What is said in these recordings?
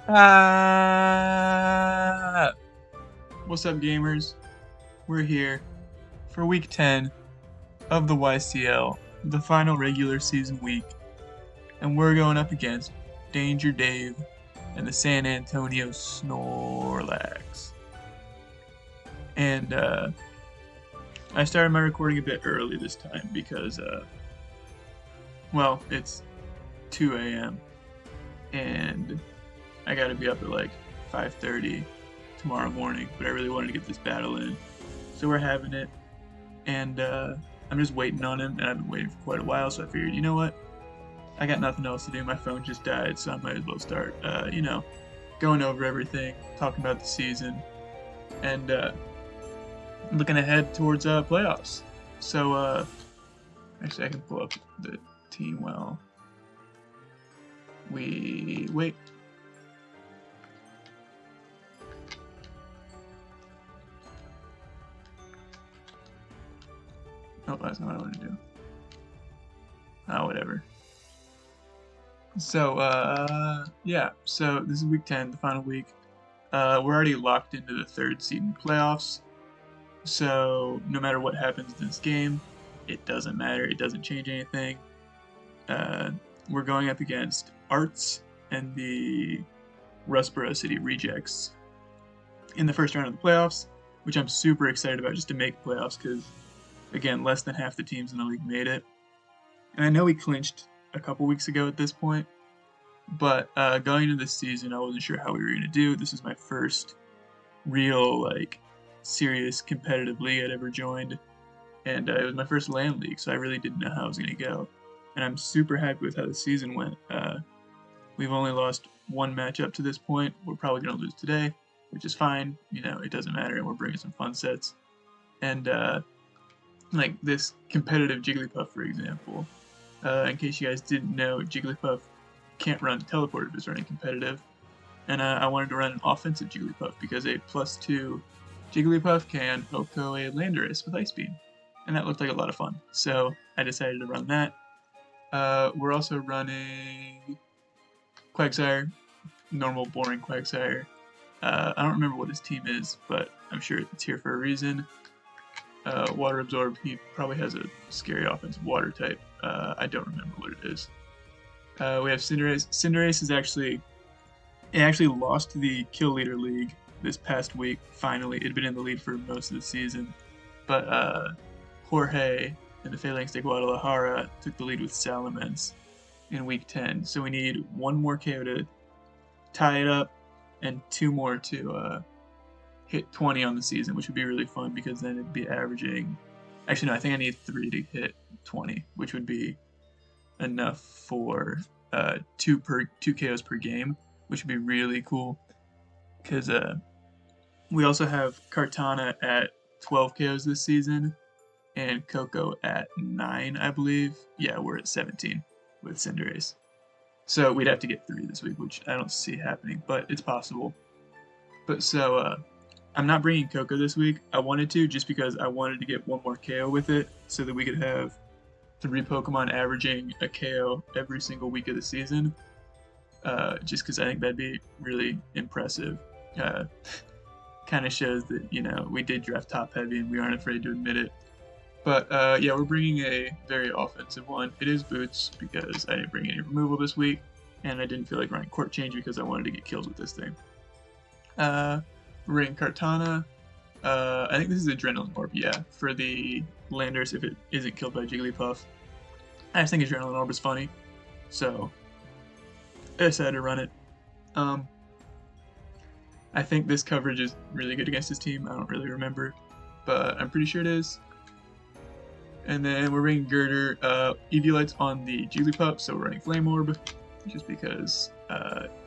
Ah! What's up, gamers? We're here for week 10 of the YCL, the final regular season week, and we're going up against Danger Dave and the San Antonio Snorlax. And I started my recording a bit early this time because, well, it's 2 a.m. and I gotta be up at like 5:30 tomorrow morning, but I really wanted to get this battle in. So we're having it, and I'm just waiting on him, and I've been waiting for quite a while, so I figured, you know what? I got nothing else to do. My phone just died, so I might as well start, going over everything, talking about the season, and looking ahead towards playoffs. So, actually, I can pull up the team while we wait. Oh, that's not what I want to do. Oh, whatever. So, yeah. So this is week 10, the final week. We're already locked into the third seed in playoffs. So no matter what happens in this game, it doesn't matter. It doesn't change anything. We're going up against Arts and the Rustboro City Rejects in the first round of the playoffs, which I'm super excited about just to make playoffs because, again, less than half the teams in the league made it. And I know we clinched a couple weeks ago at this point, but going into this season, I wasn't sure how we were going to do. This is my first real, serious competitive league I'd ever joined, and it was my first LAN league, so I really didn't know how it was going to go. And I'm super happy with how the season went. We've only lost one match up to this point. We're probably going to lose today, which is fine. It doesn't matter, and we're bringing some fun sets. And like this competitive Jigglypuff, for example. In case you guys didn't know, Jigglypuff can't run teleport if it's running competitive. And I wanted to run an offensive Jigglypuff because a +2 Jigglypuff can Oko a Landorus with Ice Beam. And that looked like a lot of fun. So I decided to run that. We're also running Quagsire, normal boring Quagsire. I don't remember what his team is, but I'm sure it's here for a reason. Water Absorb, he probably has a scary offensive water type. I don't remember what it is. We have Cinderace. Cinderace is actually lost the Kill Leader League this past week. Finally, it had been in the lead for most of the season, but Jorge and the Phalanx de Guadalajara took the lead with Salamence in week 10. So we need one more KO to tie it up, and two more to hit 20 on the season, which would be really fun because then it'd be averaging. Actually, no, I think I need 3 to hit 20, which would be enough for two KOs per game, which would be really cool. Because we also have Kartana at 12 KOs this season, and Coco at 9, I believe. Yeah, we're at 17 with Cinderace. So we'd have to get 3 this week, which I don't see happening, but it's possible. But so I'm not bringing Coco this week. I wanted to just because I wanted to get one more KO with it so that we could have 3 Pokemon averaging a KO every single week of the season. Just because I think that'd be really impressive. Kind of shows that, we did draft top heavy and we aren't afraid to admit it. But yeah, we're bringing a very offensive one. It is Boots because I didn't bring any removal this week, and I didn't feel like running Court Change because I wanted to get kills with this thing. We're bringing Kartana. I think this is Adrenaline Orb, yeah, for the Landers if it isn't killed by Jigglypuff. I just think Adrenaline Orb is funny, so I decided to run it. I think this coverage is really good against his team. I don't really remember, but I'm pretty sure it is. And then we're bringing Girder. Eviolite's on the Jigglypuff, so we're running Flame Orb, just because,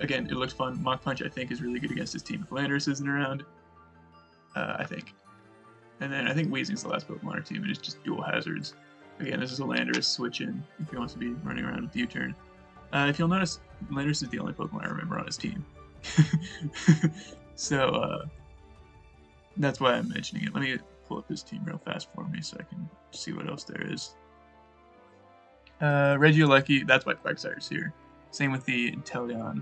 again, it looks fun. Mach Punch, I think, is really good against his team if Landorus isn't around. I think. And then I think Weezing's the last Pokemon on our team, and it's just dual hazards. Again, this is a Landorus switch-in if he wants to be running around with U-turn. If you'll notice, Landorus is the only Pokemon I remember on his team. So, that's why I'm mentioning it. Let me pull up his team real fast for me so I can see what else there is. Regieleki, that's why Quagsire's here. Same with the Inteleon.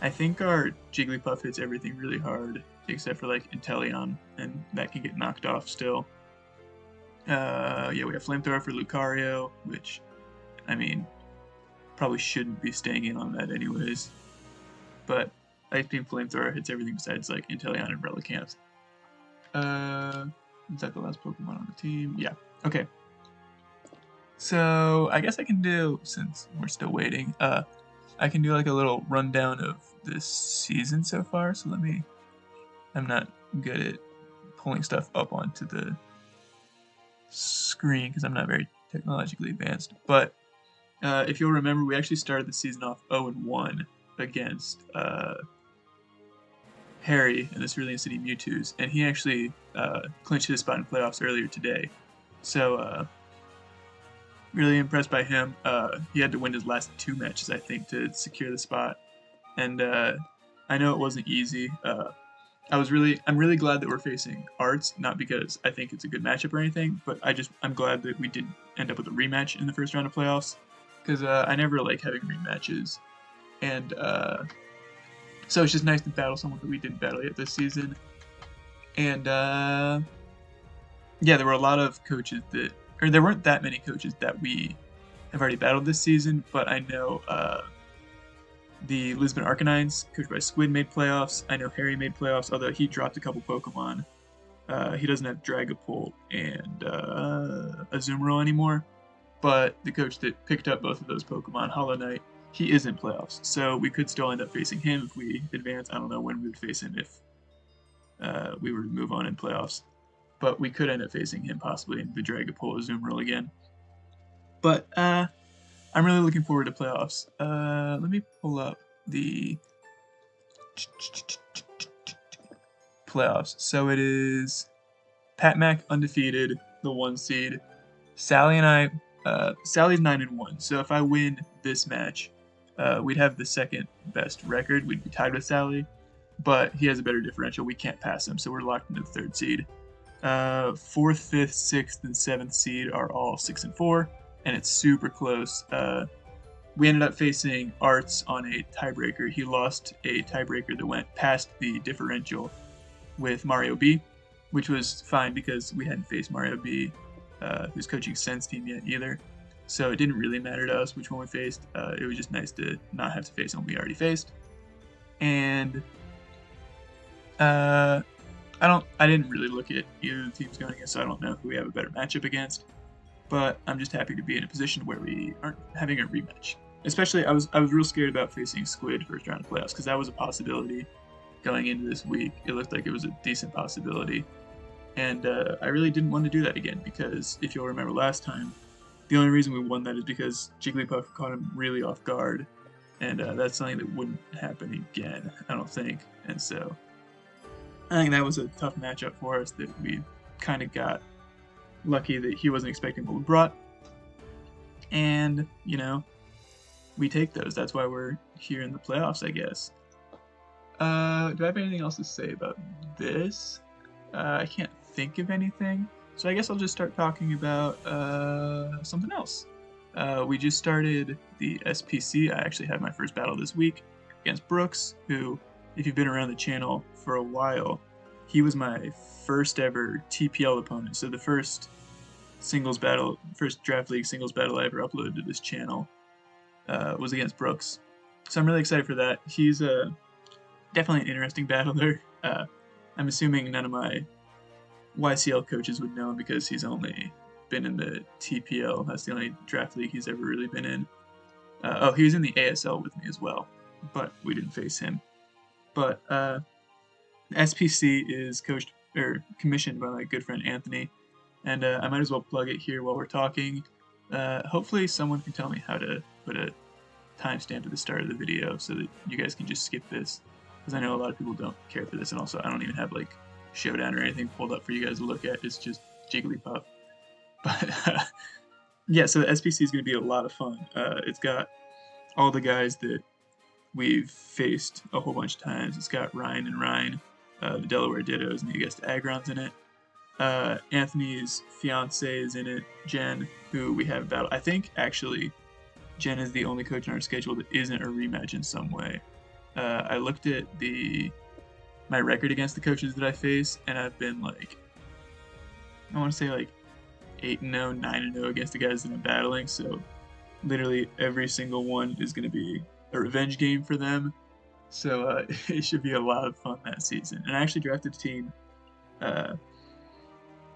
I think our Jigglypuff hits everything really hard, except for like Inteleon, and that can get knocked off still. Yeah, we have Flamethrower for Lucario, which, I mean, probably shouldn't be staying in on that anyways. But Ice Beam Flamethrower hits everything besides like Inteleon and Relicanth. Is that the last Pokemon on the team? Yeah. Okay. So I guess I can do, since we're still waiting, I can do like a little rundown of this season so far. So I'm not good at pulling stuff up onto the screen because I'm not very technologically advanced. But if you'll remember, we actually started the season off 0-1 against Harry in the Cerulean City Mewtwo's, and he actually clinched his spot in playoffs earlier today. So really impressed by him. He had to win his last 2 matches, I think, to secure the spot, and I know it wasn't easy. I'm really glad that we're facing Arts, not because I think it's a good matchup or anything, but I'm glad that we did end up with a rematch in the first round of playoffs, because I never like having rematches, and so it's just nice to battle someone that we didn't battle yet this season. And yeah, there were a lot of coaches there weren't that many coaches that we have already battled this season, but I know the Lisbon Arcanines, coached by Squid, made playoffs. I know Harry made playoffs, although he dropped a couple Pokemon. He doesn't have Dragapult and Azumarill anymore, but the coach that picked up both of those Pokemon, Hollow Knight, he is in playoffs, so we could still end up facing him if we advance. I don't know when we would face him if we were to move on in playoffs, but we could end up facing him possibly in the Dragapult Azumarill again. But I'm really looking forward to playoffs. Let me pull up the playoffs. So it is Pat Mac undefeated, the 1 seed. Sally and I, Sally's 9-1. So if I win this match, we'd have the second best record. We'd be tied with Sally, but he has a better differential. We can't pass him, so we're locked into the 3rd seed. 4th, 5th, 6th, and 7th seed are all 6-4, and it's super close. We ended up facing Arts on a tiebreaker. He lost a tiebreaker that went past the differential with Mario B, which was fine because we hadn't faced Mario B, who's coaching Sen's team yet either. So it didn't really matter to us which one we faced. It was just nice to not have to face one we already faced. And I didn't really look at either of the teams going against, so I don't know who we have a better matchup against. But I'm just happy to be in a position where we aren't having a rematch. Especially, I was real scared about facing Squid first round of playoffs, because that was a possibility going into this week. It looked like it was a decent possibility. And I really didn't want to do that again, because if you'll remember last time, the only reason we won that is because Jigglypuff caught him really off guard, and that's something that wouldn't happen again, I don't think. And so I think that was a tough matchup for us that we kind of got lucky that he wasn't expecting what we brought. And, you know, we take those. That's why we're here in the playoffs, I guess. Do I have anything else to say about this? I can't think of anything. So I guess I'll just start talking about something else. We just started the SPC. I actually had my first battle this week against Brooks, who, if you've been around the channel for a while, he was my first ever TPL opponent. So the first draft league singles battle I ever uploaded to this channel was against Brooks. So I'm really excited for that. He's definitely an interesting battler. I'm assuming none of my YCL coaches would know him because he's only been in the TPL. That's the only draft league he's ever really been in. He was in the ASL with me as well, but we didn't face him. But SPC is commissioned by my good friend Anthony, and I might as well plug it here while we're talking. Hopefully someone can tell me how to put a timestamp at the start of the video so that you guys can just skip this, because I know a lot of people don't care for this, and also I don't even have like Showdown or anything pulled up for you guys to look at. It's just Jigglypuff. But yeah, so the SPC is going to be a lot of fun. It's got all the guys that we've faced a whole bunch of times. It's got Ryan and Ryan, the Delaware Dittos, and the Augusta Agrons in it. Anthony's fiance is in it, Jen, who we have battled. I think actually Jen is the only coach on our schedule that isn't a rematch in some way. I looked at my record against the coaches that I face, and I've been like, I want to say like 8-0, 9-0 against the guys that I'm battling. So literally every single one is going to be a revenge game for them. So it should be a lot of fun that season. And I actually drafted a team. Uh,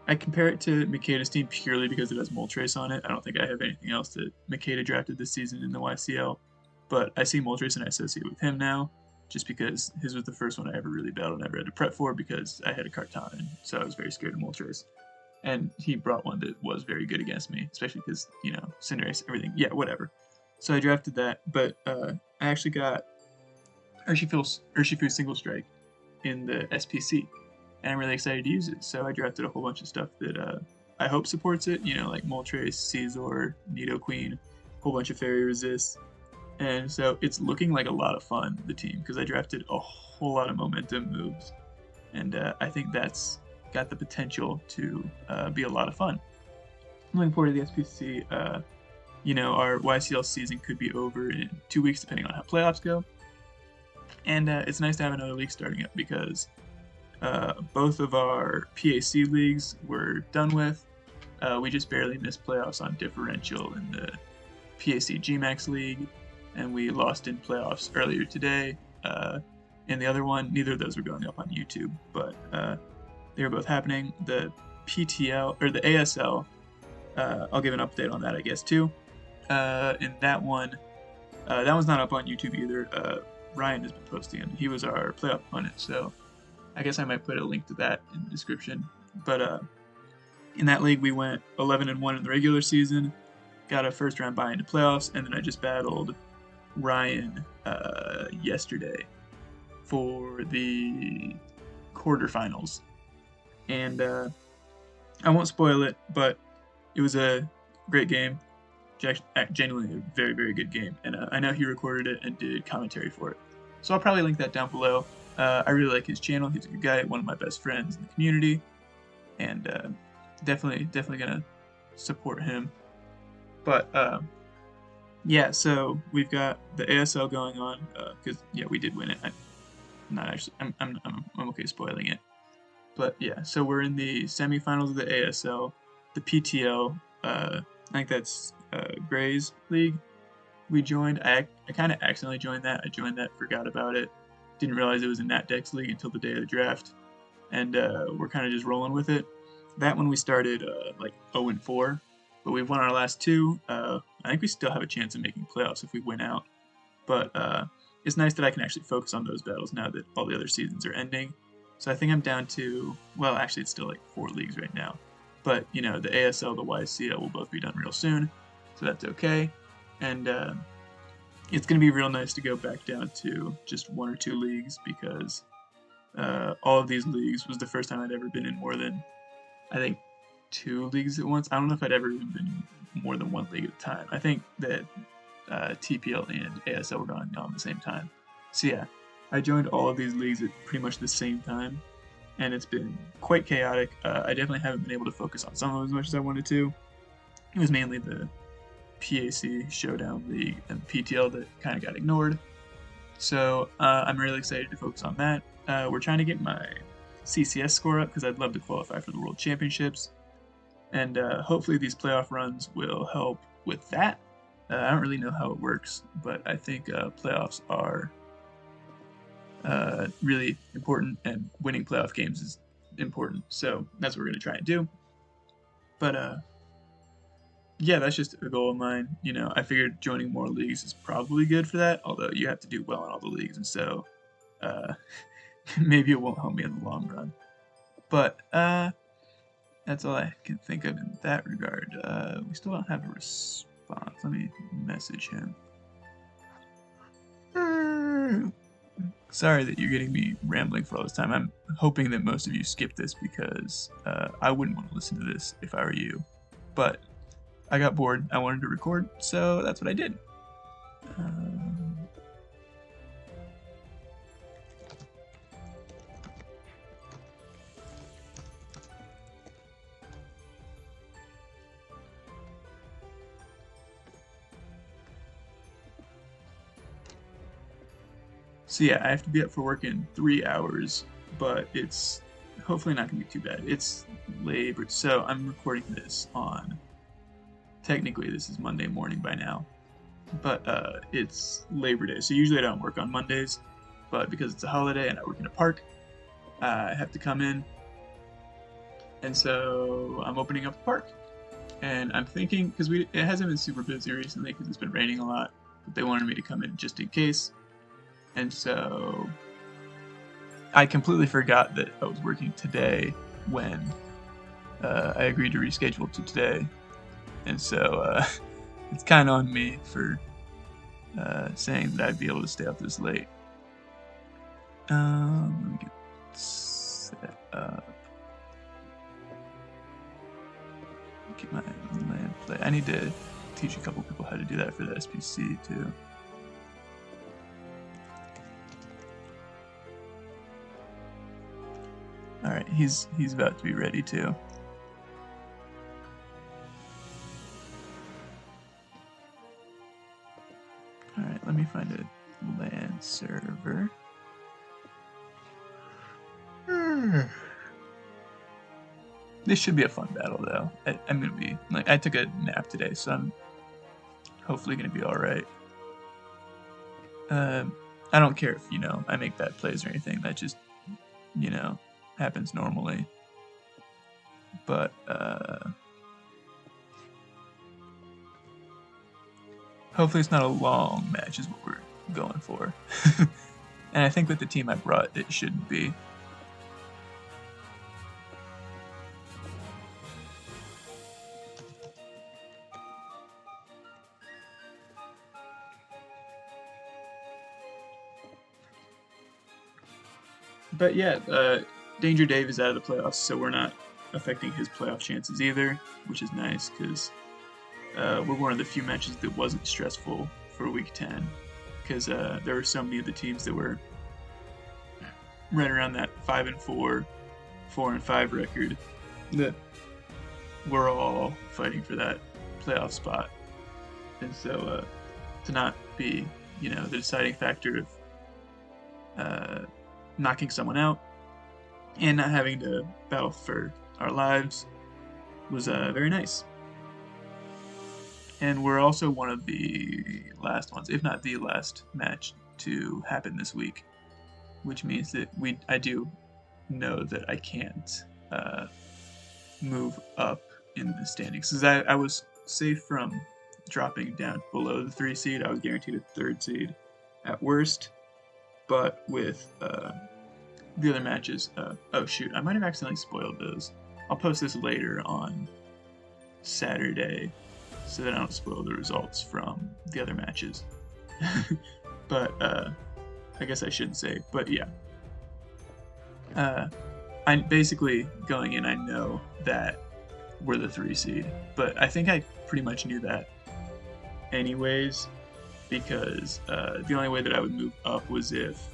I compare it to Makeda's team purely because it has Moltres on it. I don't think I have anything else that Makeda drafted this season in the YCL. But I see Moltres and I associate with him now, just because his was the first one I ever really battled and ever had to prep for because I had a Kartana, and so I was very scared of Moltres. And he brought one that was very good against me, especially because, Cinderace, everything. Yeah, whatever. So I drafted that, but I actually got Urshifu Single Strike in the SPC, and I'm really excited to use it. So I drafted a whole bunch of stuff that I hope supports it, like Moltres, Caesar, Nidoqueen, a whole bunch of Fairy Resist. And so it's looking like a lot of fun, the team, because I drafted a whole lot of momentum moves. And I think that's got the potential to be a lot of fun. I'm looking forward to the SPC. Our YCL season could be over in 2 weeks, depending on how playoffs go. And it's nice to have another league starting up because both of our PAC leagues were done with. We just barely missed playoffs on differential in the PAC GMAX League, and we lost in playoffs earlier today. In the other one, neither of those were going up on YouTube, but they were both happening. The PTL, or the ASL, I'll give an update on that, I guess, too. In that one's not up on YouTube either. Ryan has been posting him. He was our playoff opponent, so I guess I might put a link to that in the description. But in that league, we went 11-1 in the regular season, got a first round bye into playoffs, and then I just battled Ryan yesterday for the quarterfinals. And I won't spoil it, but it was a great game. Genuinely a very, very good game. And I know he recorded it and did commentary for it. So I'll probably link that down below. I really like his channel. He's a good guy, one of my best friends in the community. And definitely gonna support him. But yeah, so we've got the ASL going on because we did win it. I'm okay spoiling it. But yeah, so we're in the semifinals of the ASL, the PTL. I think that's Gray's league. We joined. I kind of accidentally joined that. I joined that, forgot about it, didn't realize it was a NatDex league until the day of the draft, and we're kind of just rolling with it. That one we started like 0-4, but we've won our last two. I think we still have a chance of making playoffs if we win out. But it's nice that I can actually focus on those battles now that all the other seasons are ending. So I think I'm down to, well, actually it's still like 4 leagues right now. But, the ASL, the YCL will both be done real soon. So that's okay. And it's going to be real nice to go back down to just 1 or 2 leagues because all of these leagues was the first time I'd ever been in more than, I think, 2 leagues at once. I don't know if I'd ever even been in more than 1 league at a time. I think that TPL and ASL were going on at the same time. So yeah, I joined all of these leagues at pretty much the same time, and it's been quite chaotic. I definitely haven't been able to focus on some of them as much as I wanted to. It was mainly the PAC Showdown League and PTL that kind of got ignored. So I'm really excited to focus on that. We're trying to get my CCS score up because I'd love to qualify for the World Championships. And hopefully these playoff runs will help with that. I don't really know how it works, but I think playoffs are really important, and winning playoff games is important. So that's what we're going to try and do. But yeah, that's just a goal of mine. I figured joining more leagues is probably good for that, although you have to do well in all the leagues, and so maybe it won't help me in the long run. But that's all I can think of in that regard. We still don't have a response. Let me message him. Sorry that you're getting me rambling for all this time. I'm hoping that most of you skip this because I wouldn't want to listen to this if I were you. But I got bored. I wanted to record, so that's what I did. So yeah, I have to be up for work in 3 hours, but it's hopefully not gonna be too bad. It's Labor, so I'm recording this on, technically this is Monday morning by now, but it's Labor Day. So usually I don't work on Mondays, but because it's a holiday and I work in a park, I have to come in, and so I'm opening up the park. And I'm thinking, because it hasn't been super busy recently because it's been raining a lot, but they wanted me to come in just in case. And so I completely forgot that I was working today when I agreed to reschedule to today. And so it's kind of on me for saying that I'd be able to stay up this late. Let me get set up. Get my land play. I need to teach a couple people how to do that for the SPC too. All right, he's about to be ready too. All right, let me find a LAN server. This should be a fun battle though. I'm gonna be like, I took a nap today, so I'm hopefully gonna be all right. I don't care if I make bad plays or anything. That just happens normally. But hopefully it's not a long match is what we're going for. And I think with the team I brought, it shouldn't be. But yeah, Danger Dave is out of the playoffs, so we're not affecting his playoff chances either, which is nice because we're one of the few matches that wasn't stressful for Week 10 because there were so many of the teams that were right around that 5-4, 4-5 record that we're all fighting for that playoff spot, and so to not be the deciding factor of knocking someone out and not having to battle for our lives was very nice. And we're also one of the last ones, if not the last match to happen this week, which means that I do know that I can't move up in the standings because I was safe from dropping down below the 3 seed. I was guaranteed a 3rd seed at worst, but with the other matches, oh shoot, I might have accidentally spoiled those. I'll post this later on Saturday so that I don't spoil the results from the other matches. But I guess I shouldn't say, but yeah. I'm basically going in, I know that we're the 3 seed, but I think I pretty much knew that anyways, because the only way that I would move up was if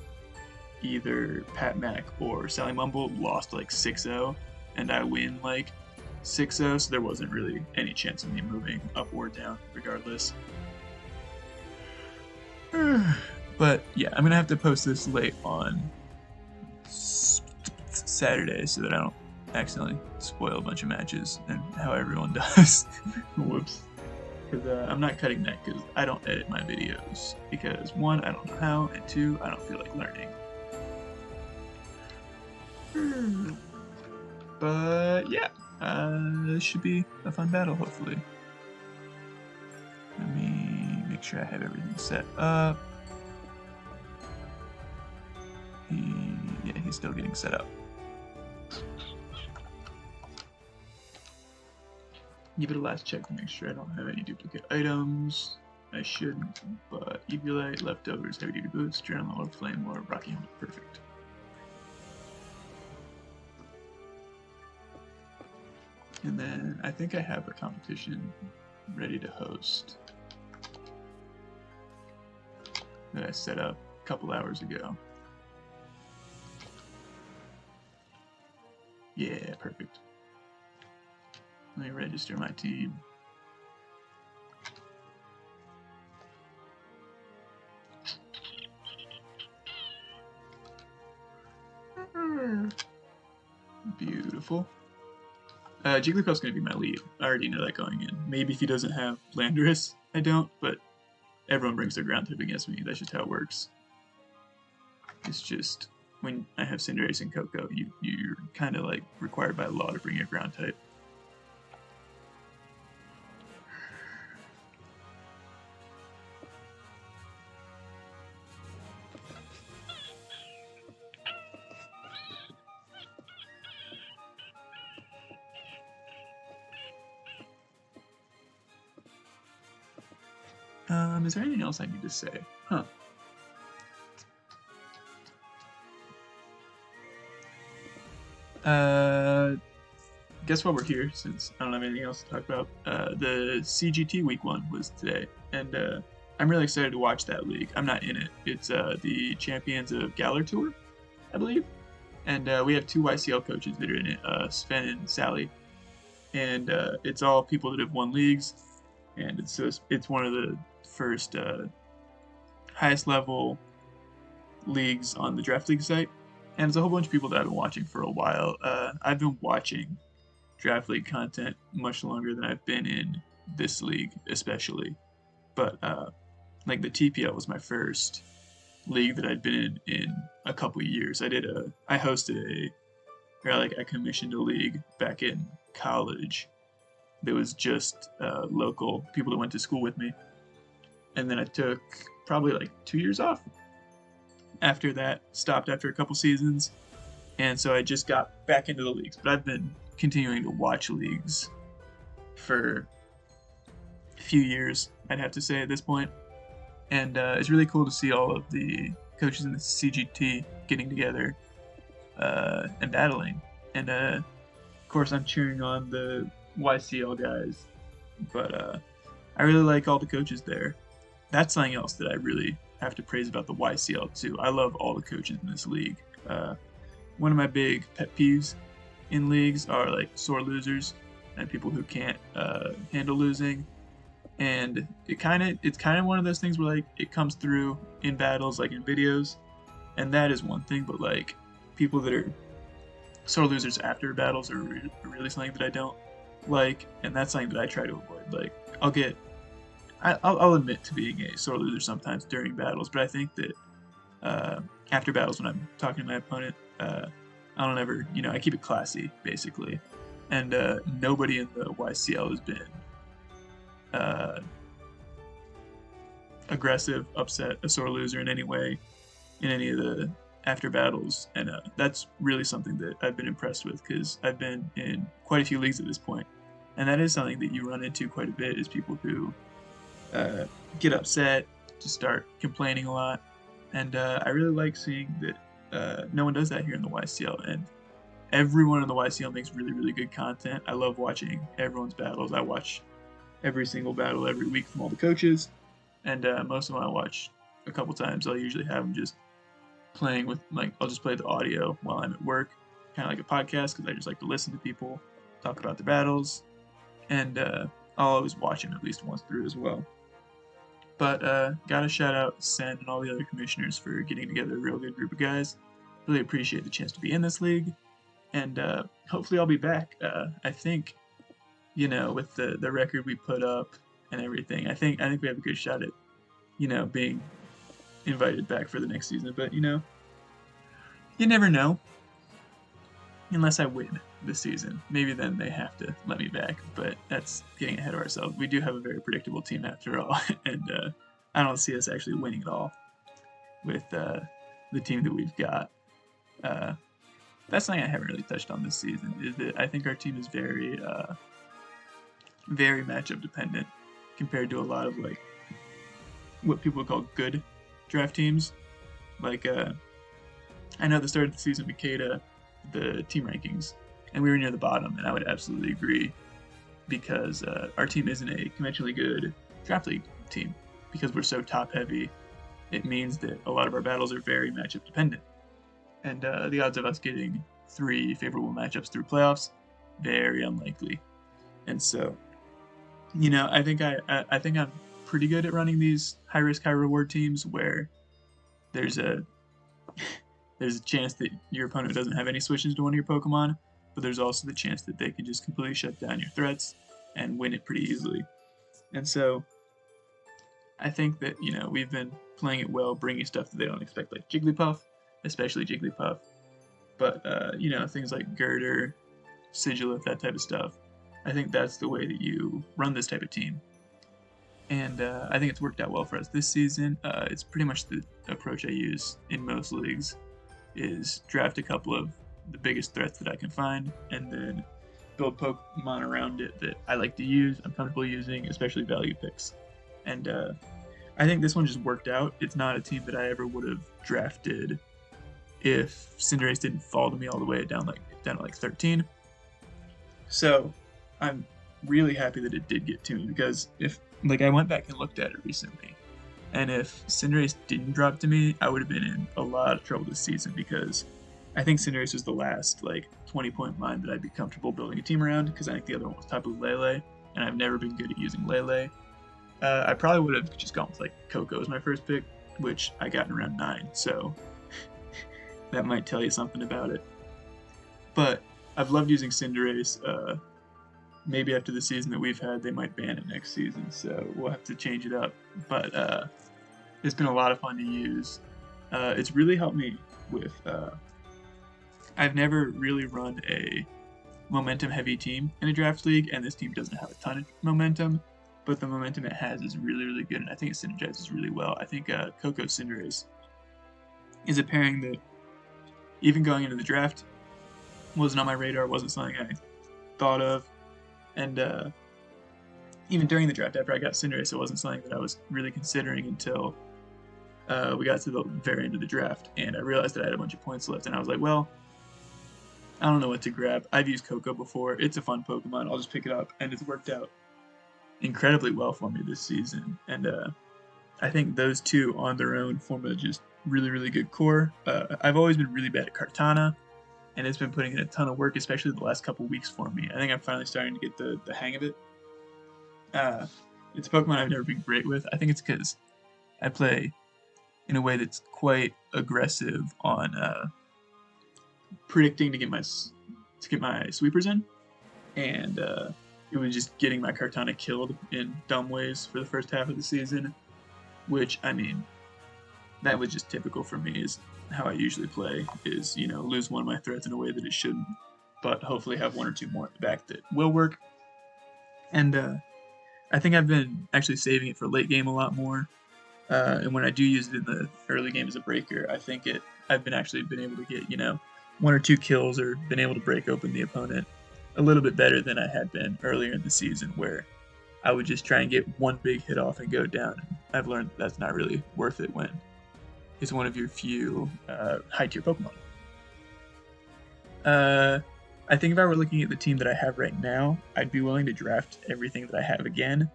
either Pat Mac or Sally Mumble lost like 6-0 and I win like 6-0, so there wasn't really any chance of me moving up or down regardless. But yeah, I'm gonna have to post this late on Saturday so that I don't accidentally spoil a bunch of matches and how everyone does. Whoops. Because I'm not cutting that because I don't edit my videos. Because 1, I don't know how, and 2, I don't feel like learning. But yeah, this should be a fun battle, hopefully. Let me make sure I have everything set up. Yeah, he's still getting set up. Give it a last check to make sure I don't have any duplicate items. I shouldn't, but Eviolite, leftovers, heavy duty boots, journal, flame war, rocky helmet, perfect. And then I think I have a competition ready to host that I set up a couple hours ago. Yeah, perfect. Let me register my team. Beautiful. Jigglypuff's going to be my lead. I already know that going in. Maybe if he doesn't have Landorus, I don't, but everyone brings their ground type against me. That's just how it works. It's just, when I have Cinderace and Coco, you're kind of like required by law to bring your ground type. Is there anything else I need to say? Huh. Guess what, we're here, since I don't have anything else to talk about. The CGT Week 1 was today, and I'm really excited to watch that league. I'm not in it. It's the Champions of Galar Tour, I believe. And we have 2 YCL coaches that are in it, Sven and Sally. And it's all people that have won leagues, and it's one of the first highest level leagues on the Draft League site. And it's a whole bunch of people that I've been watching for a while. I've been watching Draft League content much longer than I've been in this league, especially. But like the TPL was my first league that I'd been in a couple years. I commissioned a league back in college that was just local people that went to school with me, and then I took probably like 2 years off after that, stopped after a couple seasons, and so I just got back into the leagues. But I've been continuing to watch leagues for a few years, I'd have to say, at this point. And it's really cool to see all of the coaches in the CGT getting together and battling. And of course, I'm cheering on the YCL guys, but I really like all the coaches there. That's something else that I really have to praise about the YCL too. I love all the coaches in this league. One of my big pet peeves in leagues are like sore losers and people who can't handle losing. And it's kind of one of those things where like it comes through in battles, like in videos, and that is one thing. But like people that are sore losers after battles are really something that I don't like, and that's something that I try to avoid. Like I'll admit to being a sore loser sometimes during battles, but I think that after battles, when I'm talking to my opponent, I don't ever, I keep it classy, basically. And nobody in the YCL has been aggressive, upset, a sore loser in any way in any of the after battles. And that's really something that I've been impressed with, because I've been in quite a few leagues at this point. And that is something that you run into quite a bit, is people who get upset, just start complaining a lot. And I really like seeing that no one does that here in the YCL. And everyone in the YCL makes really, really good content. I love watching everyone's battles. I watch every single battle every week from all the coaches. And most of them I watch a couple times. I'll usually have them just playing with, like, I'll just play the audio while I'm at work, kind of like a podcast, because I just like to listen to people talk about the battles. And I'll always watch them at least once through as well. But gotta shout out Sen and all the other commissioners for getting together a real good group of guys. Really appreciate the chance to be in this league, and hopefully I'll be back. I think, with the record we put up and everything, I think we have a good shot at, being invited back for the next season. But you never know. Unless I win this season, maybe then they have to let me back. But that's getting ahead of ourselves. We do have a very predictable team after all, and I don't see us actually winning at all with the team that we've got. That's something I haven't really touched on this season, is that I think our team is very, very matchup dependent compared to a lot of like what people would call good draft teams. Like I know at the start of the season we made the team rankings, and we were near the bottom, and I would absolutely agree, because our team isn't a conventionally good draft league team, because we're so top heavy. It means that a lot of our battles are very matchup dependent, and the odds of us getting 3 favorable matchups through playoffs, very unlikely. And so, I think I'm pretty good at running these high risk, high reward teams where there's there's a chance that your opponent doesn't have any switches to one of your Pokemon, but there's also the chance that they can just completely shut down your threats and win it pretty easily. And so I think that, we've been playing it well, bringing stuff that they don't expect, like Jigglypuff, especially Jigglypuff. But, things like Girder, Sigilith, that type of stuff. I think that's the way that you run this type of team. And I think it's worked out well for us this season. It's pretty much the approach I use in most leagues, is draft a couple of the biggest threats that I can find, and then build Pokemon around it that I like to use, I'm comfortable using, especially value picks. And I think this one just worked out. It's not a team that I ever would have drafted if Cinderace didn't fall to me all the way down to like 13. So I'm really happy that it did get to me, because if I went back and looked at it recently, and if Cinderace didn't drop to me, I would have been in a lot of trouble this season, because I think Cinderace was the last 20-point mine that I'd be comfortable building a team around, because I think the other one was Tapu Lele, and I've never been good at using Lele. I probably would have just gone with Coco as my first pick, which I got in round 9, so that might tell you something about it. But I've loved using Cinderace. Maybe after the season that we've had, they might ban it next season, so we'll have to change it up. But it's been a lot of fun to use. It's really helped me with... I've never really run a momentum-heavy team in a draft league, and this team doesn't have a ton of momentum, but the momentum it has is really, really good, and I think it synergizes really well. I think Coco Cinderace is a pairing that, even going into the draft, wasn't on my radar, wasn't something I thought of, and even during the draft, after I got Cinderace, it wasn't something that I was really considering until we got to the very end of the draft, and I realized that I had a bunch of points left, and I was like, well, I don't know what to grab. I've used Coco before. It's a fun Pokemon. I'll just pick it up, and it's worked out incredibly well for me this season, and I think those two on their own form a just really, really good core. I've always been really bad at Kartana, and it's been putting in a ton of work, especially the last couple weeks for me. I think I'm finally starting to get the hang of it. It's a Pokemon I've never been great with. I think it's because I play in a way that's quite aggressive on predicting to get my sweepers in, and it was just getting my Kartana killed in dumb ways for the first half of the season, which, I mean, that was just typical for me, is how I usually play, is, lose one of my threats in a way that it shouldn't, but hopefully have one or two more at the back that will work. And I think I've been actually saving it for late game a lot more, and when I do use it in the early game as a breaker, I think I've been able to get, one or two kills, or been able to break open the opponent a little bit better than I had been earlier in the season, where I would just try and get one big hit off and go down. I've learned that's not really worth it when it's one of your few high-tier Pokemon. I think if I were looking at the team that I have right now, I'd be willing to draft everything that I have again.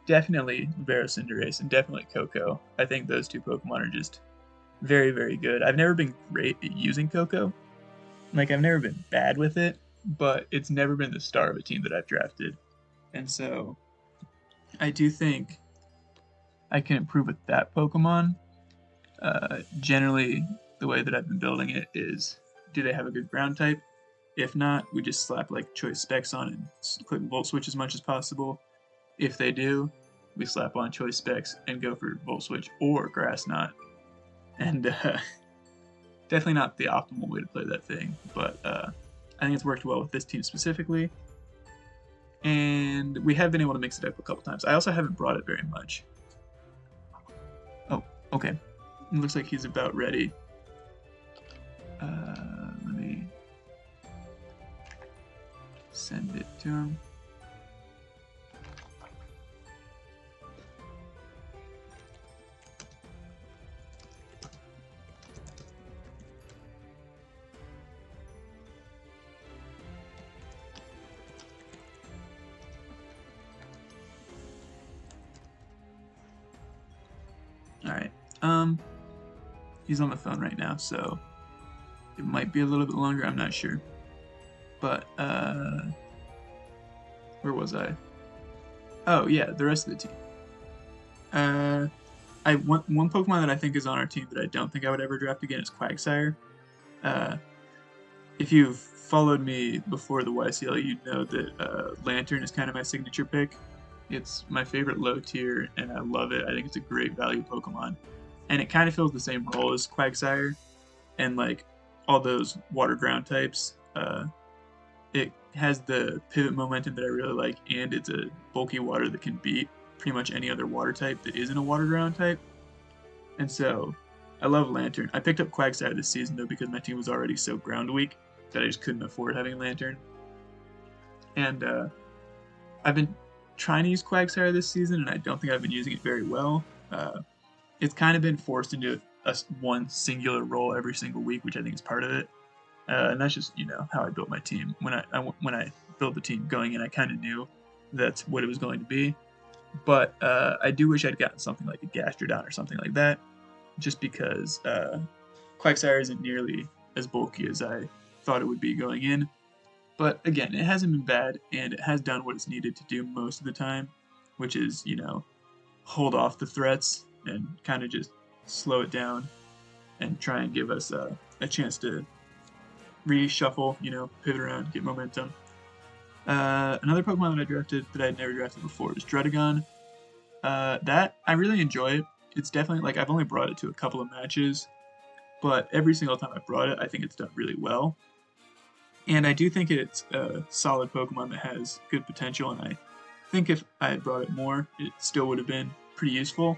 Definitely Vero Cinderace and definitely Coco. I think those two Pokemon are just very, very good. I've never been great at using Coco. I've never been bad with it, but it's never been the star of a team that I've drafted. And so I do think I can improve with that Pokemon. Generally, the way that I've been building it is, do they have a good ground type? If not, we just slap choice specs on and click Volt Switch as much as possible. If they do, we slap on choice specs and go for Volt Switch or Grass Knot. And definitely not the optimal way to play that thing, but I think it's worked well with this team specifically. And we have been able to mix it up a couple times. I also haven't brought it very much. Oh, okay. It looks like he's about ready. Let me send it to him. Alright, he's on the phone right now, so it might be a little bit longer, I'm not sure. But, where was I? Oh, yeah, the rest of the team. one Pokemon that I think is on our team that I don't think I would ever draft again is Quagsire. Uh, if you've followed me before the YCL, you'd know that Lantern is kind of my signature pick. It's my favorite low tier, and I love it. I think it's a great value Pokemon, and it kind of fills the same role as Quagsire, and like all those water ground types. It has the pivot momentum that I really like, and it's a bulky water that can beat pretty much any other water type that isn't a water ground type. And so I love Lantern. I picked up Quagsire this season though because my team was already so ground weak that I just couldn't afford having Lantern. And I've been trying to use Quagsire this season, and I don't think I've been using it very well. It's kind of been forced into one singular role every single week, which I think is part of it. And that's just how I built my team. When I built the team going in, I kind of knew that's what it was going to be. But I do wish I'd gotten something like a Gastrodon or something like that, just because Quagsire isn't nearly as bulky as I thought it would be going in. But again, it hasn't been bad, and it has done what it's needed to do most of the time, which is, hold off the threats and kind of just slow it down and try and give us a chance to reshuffle, pivot around, get momentum. Another Pokemon that I drafted that I had never drafted before was Druddigon. That I really enjoy it. It's definitely I've only brought it to a couple of matches, but every single time I've brought it, I think it's done really well. And I do think it's a solid Pokemon that has good potential, and I think if I had brought it more, it still would have been pretty useful.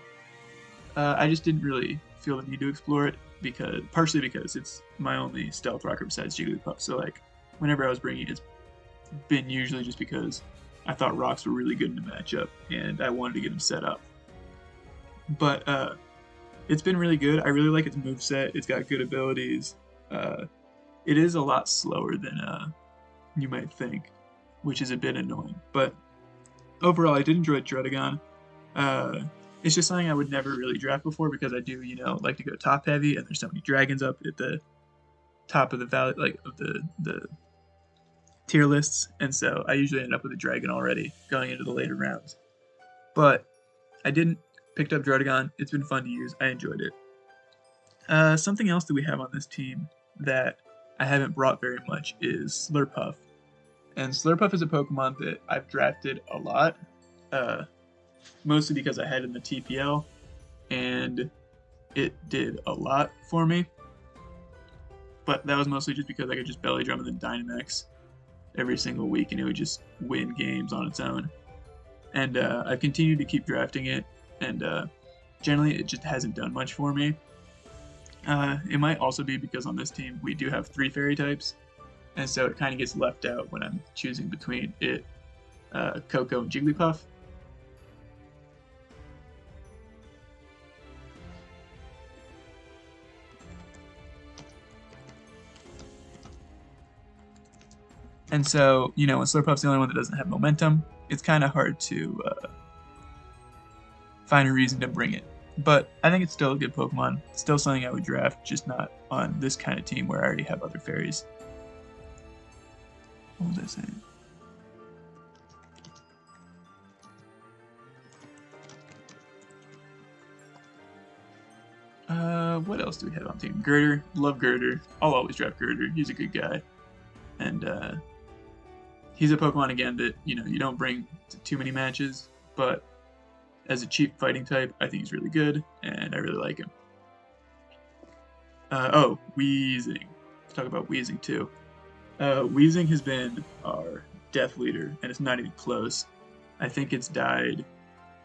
I just didn't really feel the need to explore it, partially because it's my only Stealth Rocker besides Jigglypuff. So whenever I was bringing it, it's been usually just because I thought rocks were really good in the matchup, and I wanted to get them set up. But it's been really good. I really like its moveset. It's got good abilities. It is a lot slower than you might think, which is a bit annoying. But overall, I did enjoy Druddigon. It's just something I would never really draft before because I do, like to go top heavy, and there's so many dragons up at the top of the valley, of the tier lists, and so I usually end up with a dragon already going into the later rounds. But I didn't picked up Druddigon. It's been fun to use. I enjoyed it. Something else that we have on this team that I haven't brought very much is Slurpuff. And Slurpuff is a Pokemon that I've drafted a lot, mostly because I had it in the TPL, and it did a lot for me. But that was mostly just because I could just belly drum and then Dynamax every single week, and it would just win games on its own. And I've continued to keep drafting it, and generally it just hasn't done much for me. It might also be because on this team we do have 3 fairy types, and so it kind of gets left out when I'm choosing between it, Coco, and Jigglypuff. And so, when Slurpuff's the only one that doesn't have momentum, it's kind of hard to find a reason to bring it. But I think it's still a good Pokemon. It's still something I would draft, just not on this kind of team where I already have other fairies. What was I saying? What else do we have on team? Girder. Love Girder. I'll always draft Girder. He's a good guy. And he's a Pokemon, again, that, you don't bring to too many matches, but as a cheap fighting type, I think he's really good, and I really like him. Weezing. Let's talk about Weezing, too. Weezing has been our death leader, and it's not even close. I think it's died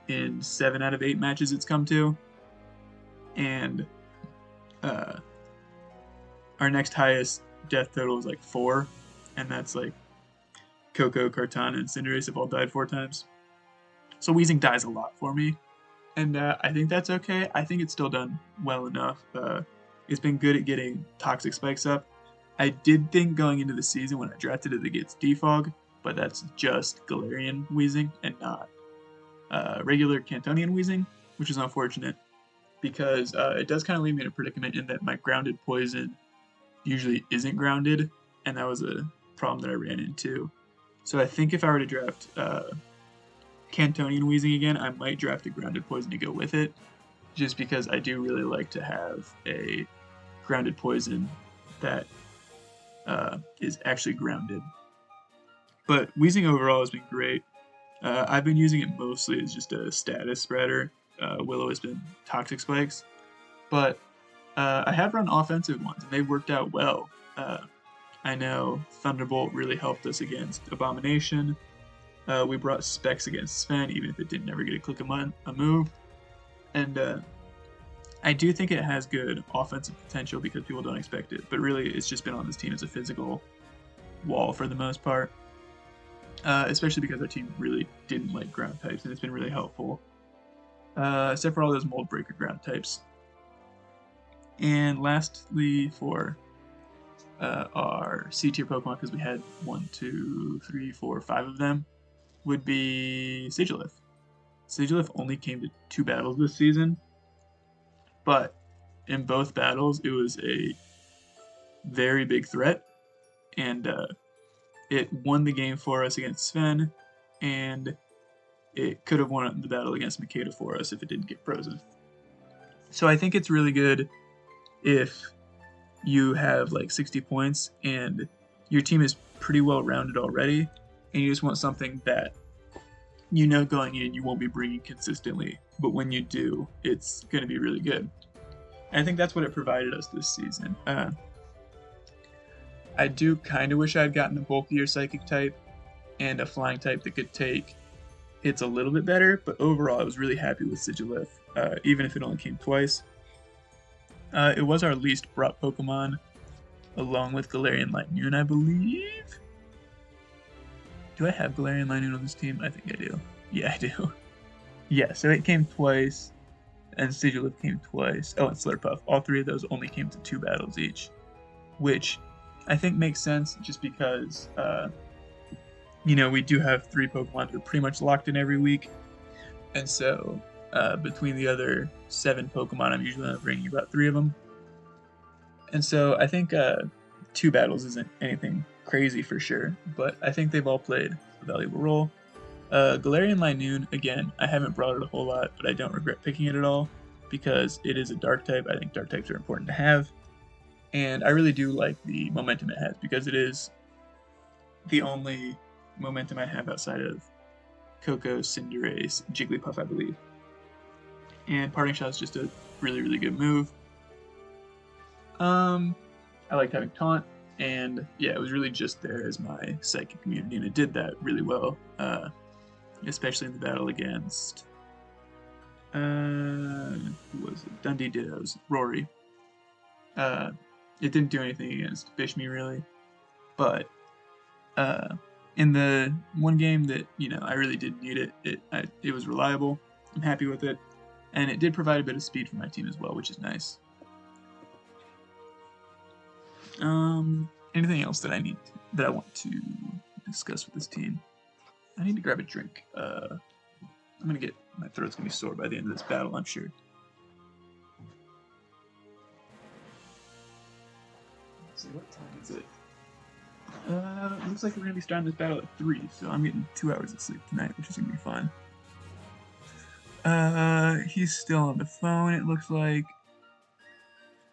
in 7 out of 8 matches it's come to. And our next highest death total is 4, and that's Coco, Kartana, and Cinderace have all died 4 times. So Weezing dies a lot for me, and I think that's okay. I think it's still done well enough. It's been good at getting Toxic Spikes up. I did think going into the season when I drafted it gets Defog, but that's just Galarian Weezing and not regular Cantonian Weezing, which is unfortunate because it does kind of leave me in a predicament in that my grounded poison usually isn't grounded, and that was a problem that I ran into. So I think if I were to draft Cantonian Weezing again, I might draft a grounded poison to go with it. just because I do really like to have a grounded poison that is actually grounded. But Wheezing overall has been great. I've been using it mostly as just a status spreader. Willow has been Toxic Spikes. But I have run offensive ones, and they've worked out well. I know Thunderbolt really helped us against Abomination. We brought Specs against Sven, even if it didn't ever get a click a move. And I do think it has good offensive potential because people don't expect it. But really, it's just been on this team as a physical wall for the most part. Especially because our team really didn't like ground types, and it's been really helpful. Except for all those mold breaker ground types. And lastly, for our C tier Pokemon, because we had 1, 2, 3, 4, 5 of them, would be Sigilyph. Sigilyph only came to 2 battles this season, but in both battles it was a very big threat, and it won the game for us against Sven, and it could have won the battle against Makeda for us if it didn't get frozen. So I think it's really good if you have like 60 points and your team is pretty well rounded already, and you just want something that you know going in you won't be bringing consistently, but when you do, it's going to be really good. And I think that's what it provided us this season. I do kind of wish I'd gotten a bulkier Psychic type and a Flying type that could take hits a little bit better, but overall I was really happy with Sigilyph, even if it only came twice. It was our least brought Pokemon, along with Galarian Lightning, I believe. Do I have Galarian Lightning on this team? I think I do. Yeah, I do. Yeah, so it came twice, and Sigilyph came twice. Oh, and Slurpuff. All 3 of those only came to 2 battles each, which I think makes sense just because, we do have 3 Pokemon that are pretty much locked in every week, and so between the other 7 Pokemon, I'm usually bringing about 3 of them. And so I think 2 battles isn't anything crazy for sure, but I think they've all played a valuable role. Galarian Linoon, again, I haven't brought it a whole lot, but I don't regret picking it at all because it is a dark type. I think dark types are important to have. And I really do like the momentum it has because it is the only momentum I have outside of Coco, Cinderace, Jigglypuff, I believe. And Parting Shot is just a really, really good move. I liked having Taunt, and yeah, it was really just there as my Psychic immunity, and it did that really well, especially in the battle against, who was it? Dundee Dittos, Rory. It didn't do anything against Bishme, really, but in the one game that, I really did need it, it was reliable. I'm happy with it, and it did provide a bit of speed for my team as well, which is nice. Anything else that I want to discuss with this team? I need to grab a drink. My throat's gonna be sore by the end of this battle, I'm sure. Let's see, what time is it? Looks like we're gonna be starting this battle at 3, so I'm getting 2 hours of sleep tonight, which is gonna be fun. He's still on the phone, it looks like.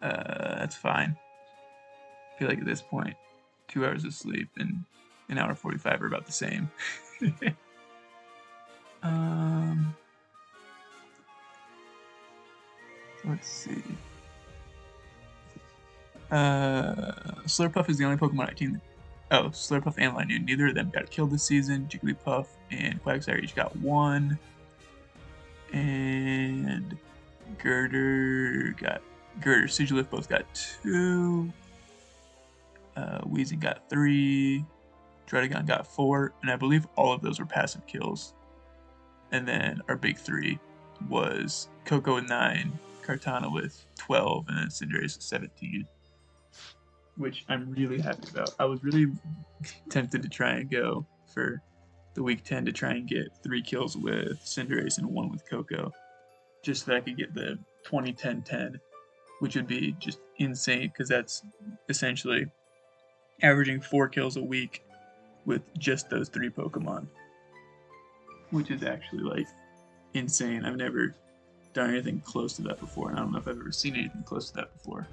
That's fine. I feel like at this point, 2 hours of sleep and an hour 45 are about the same. Let's see. Slurpuff is the only Pokemon I team. Oh, Slurpuff and Linoon. Neither of them got killed this season. Jigglypuff and Quagsire each got 1. And Sigilyph both got 2. Weezing got 3. Druddigon got 4. And I believe all of those were passive kills. And then our big 3 was Coco with 9, Kartana with 12, and then Cinderace with 17. Which I'm really happy about. I was really tempted to try and go for the week 10 to try and get 3 kills with Cinderace and 1 with Coco. Just so that I could get the 20-10-10, which would be just insane because that's essentially averaging 4 kills a week with just those 3 Pokemon. Which is actually like insane. I've never done anything close to that before, and I don't know if I've ever seen anything close to that before.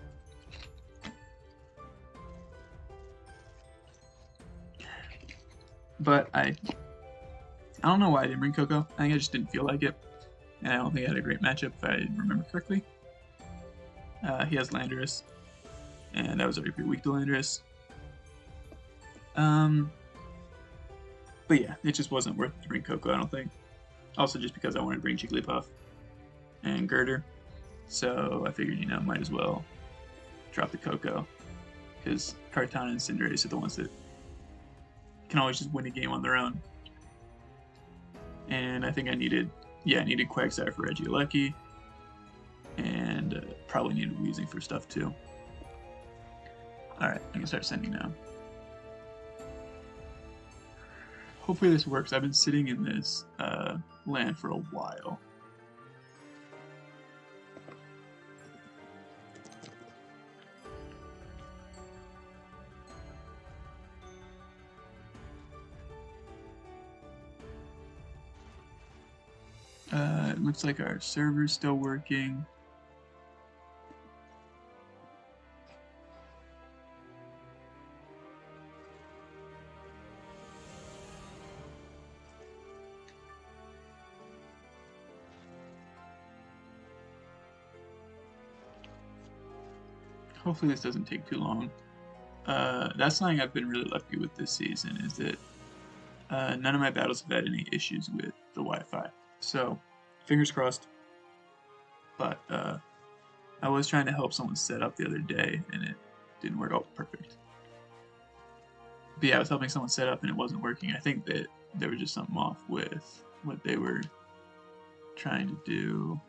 But I don't know why I didn't bring Coco. I think I just didn't feel like it, and I don't think I had a great matchup if I remember correctly. He has Landorus, and I was already pretty weak to Landorus. But yeah, it just wasn't worth it to bring Coco, I don't think. Also just because I wanted to bring Jigglypuff and Girder. So I figured, you know, might as well drop the Coco. Because Kartana and Cinderace are the ones that can always just win a game on their own. And I think I needed Quagsire for Regieleki. And probably needed Weezing for stuff too. Alright, I can start sending now. Hopefully this works. I've been sitting in this land for a while. It looks like our server's still working. Hopefully this doesn't take too long. That's something I've been really lucky with this season, is that none of my battles have had any issues with the Wi-Fi. So, fingers crossed. But I was trying to help someone set up the other day, and it didn't work out perfect. But yeah, I was helping someone set up, and it wasn't working. I think that there was just something off with what they were trying to do.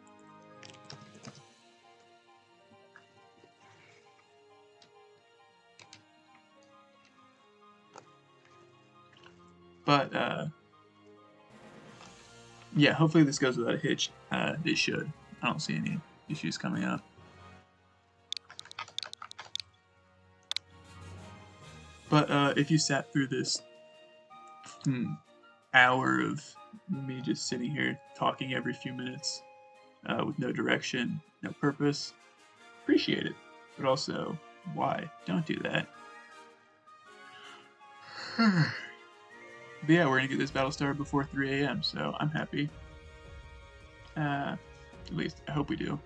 But yeah, hopefully this goes without a hitch. It should. I don't see any issues coming up. But if you sat through this hour of me just sitting here talking every few minutes with no direction, no purpose, appreciate it. But also, why? Don't do that. But yeah, we're gonna get this battle started before 3 a.m., so I'm happy. At least, I hope we do.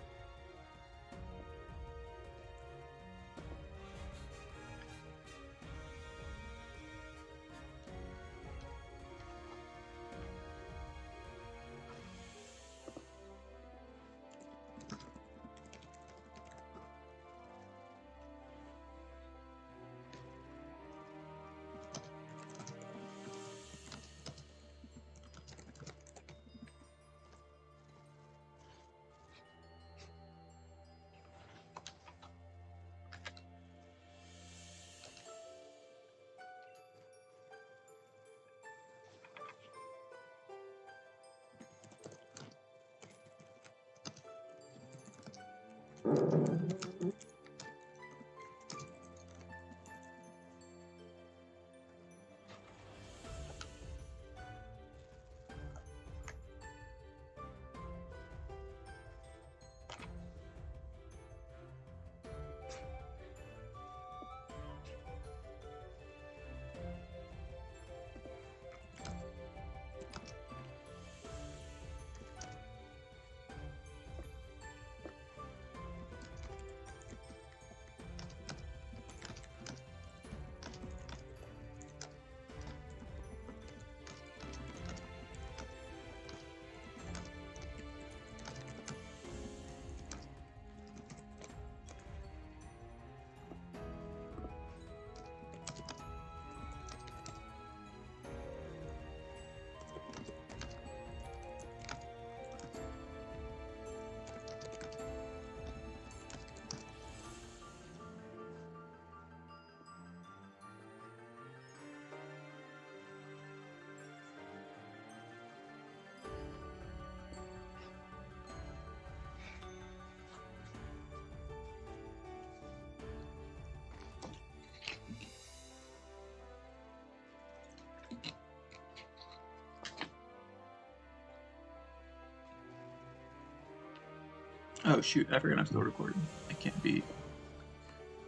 Oh shoot, I forgot I'm still recording. I can't be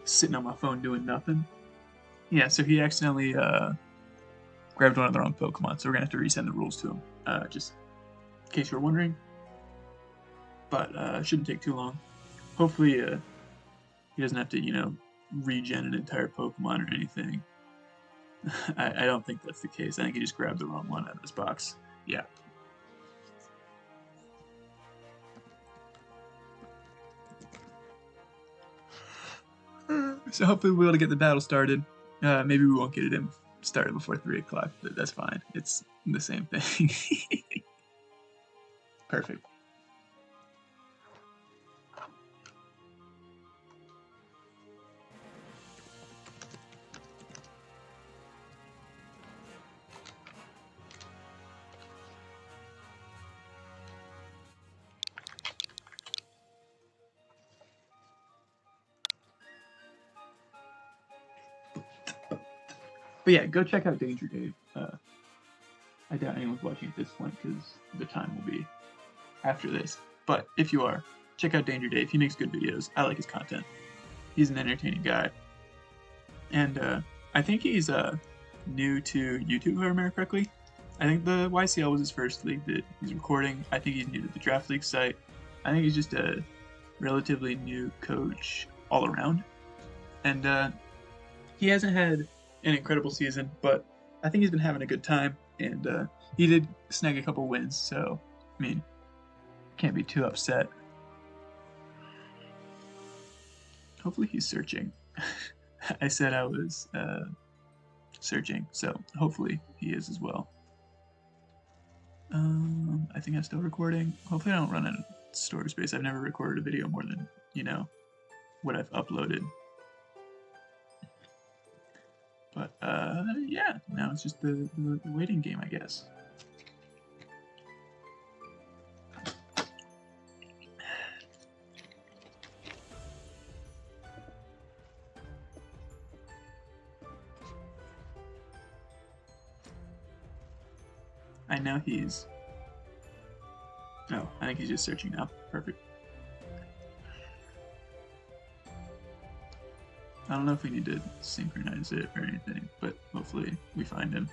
sitting on my phone doing nothing. Yeah, so he accidentally grabbed one of the wrong Pokemon, so we're gonna have to resend the rules to him. Just in case you were wondering. But shouldn't take too long. Hopefully he doesn't have to, regen an entire Pokemon or anything. I don't think that's the case. I think he just grabbed the wrong one out of his box. Yeah. So hopefully we'll be able to get the battle started. Maybe we won't get it in started before 3 o'clock, but that's fine. It's the same thing. Perfect. But yeah, go check out Danger Dave. I doubt anyone's watching at this point because the time will be after this. But if you are, check out Danger Dave. He makes good videos. I like his content. He's an entertaining guy. And I think he's new to YouTube, if I remember correctly. I think the YCL was his first league that he's recording. I think he's new to the Draft League site. I think he's just a relatively new coach all around. And he hasn't had an incredible season, but I think he's been having a good time. And he did snag a couple wins, so, I mean, can't be too upset. Hopefully he's searching. I said I was searching, so hopefully he is as well. I think I'm still recording. Hopefully I don't run out of storage space. I've never recorded a video more than, what I've uploaded. But yeah, now it's just the waiting game, I guess. I know he's... Oh, I think he's just searching now. Perfect. I don't know if we need to synchronize it or anything, but hopefully we find him.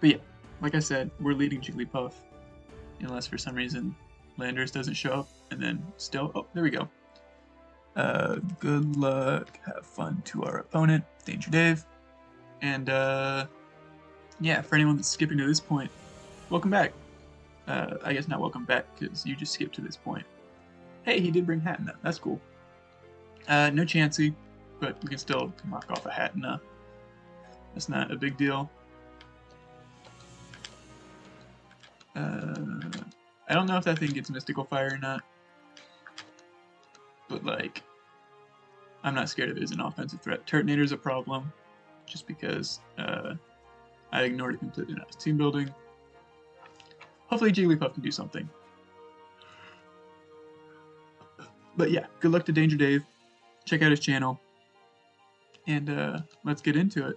But yeah, like I said, we're leading Jigglypuff, unless for some reason Landorus doesn't show up, and then still, oh, there we go. Good luck, have fun to our opponent, Danger Dave. And yeah, for anyone that's skipping to this point, welcome back. I guess not welcome back, because you just skipped to this point. Hey, he did bring Hatna, that's cool. No Chansey, but we can still knock off a Hatna. That's not a big deal. I don't know if that thing gets Mystical Fire or not, but like, I'm not scared of it as an offensive threat. Turtonator's a problem, just because I ignored it completely when I was team building. Hopefully Jigglypuff can do something. But yeah, good luck to Danger Dave. Check out his channel, and let's get into it.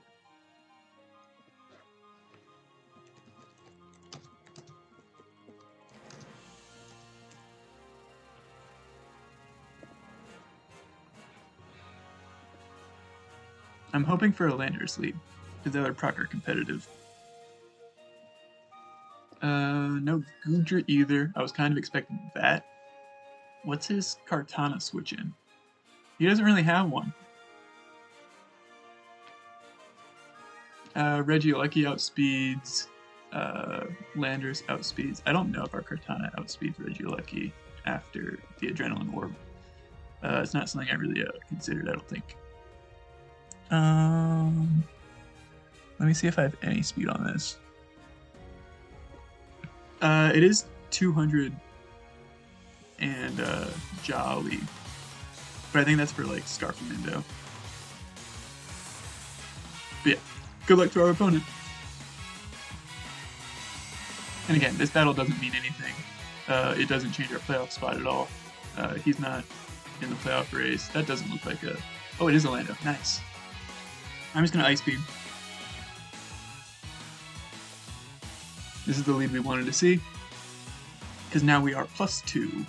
I'm hoping for a Landorus lead, because that would proc are competitive. No Goodra either. I was kind of expecting that. What's his Kartana switch in? He doesn't really have one. Regieleki outspeeds. Landorus outspeeds. I don't know if our Kartana outspeeds Regieleki. after the Adrenaline Orb. It's not something I really considered, I don't think. Let me see if I have any speed on this. It is 200 and Jolly, but I think that's for like Scarflamingo. But yeah, good luck to our opponent. And again, this battle doesn't mean anything. It doesn't change our playoff spot at all. He's not in the playoff race. That doesn't look like a... Oh, it is a Lando. Nice. I'm just going to Ice Beam. This is the lead we wanted to see. Because now we are +2.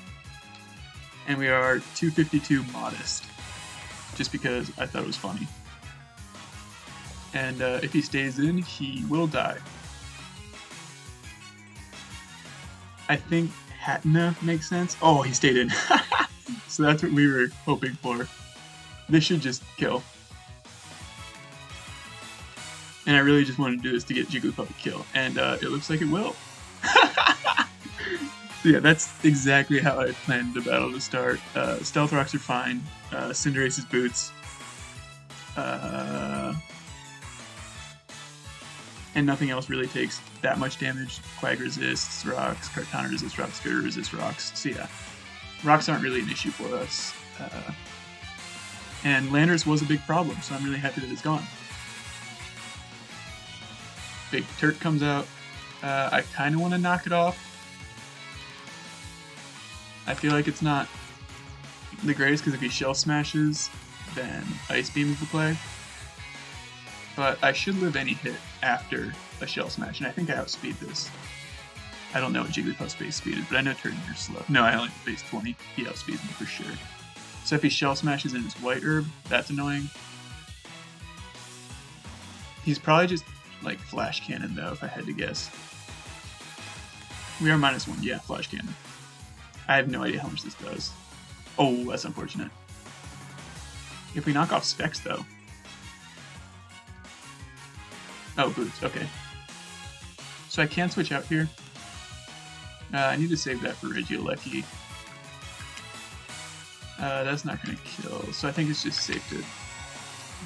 And we are 252 modest. Just because I thought it was funny. And if he stays in, he will die. I think Hatna makes sense. Oh, he stayed in. So that's what we were hoping for. This should just kill. And I really just wanted to do this to get Jigglypuff a kill. And it looks like it will. So yeah, that's exactly how I planned the battle to start. Stealth Rocks are fine. Cinderace's boots. And nothing else really takes that much damage. Quag resists rocks, Kartana resists rocks, Spitter resists rocks. So yeah, rocks aren't really an issue for us. And Landorus was a big problem, so I'm really happy that it's gone. Big Turk comes out. I kind of want to knock it off. I feel like it's not the greatest because if he Shell Smashes, then Ice Beam is the play. But I should live any hit after a Shell Smash, and I think I outspeed this. I don't know what Jigglypuff's base speed is, but I know Turtonier's slow. No, I only have base 20. He outspeeds me for sure. So if he Shell Smashes in his White Herb, that's annoying. He's probably just like Flash Cannon though, if I had to guess. We are -1, yeah, Flash Cannon. I have no idea how much this does. Oh, that's unfortunate. If we knock off Specs though. Oh, boots, okay. So I can switch out here. I need to save that for Regieleki. That's not going to kill, so I think it's just safe to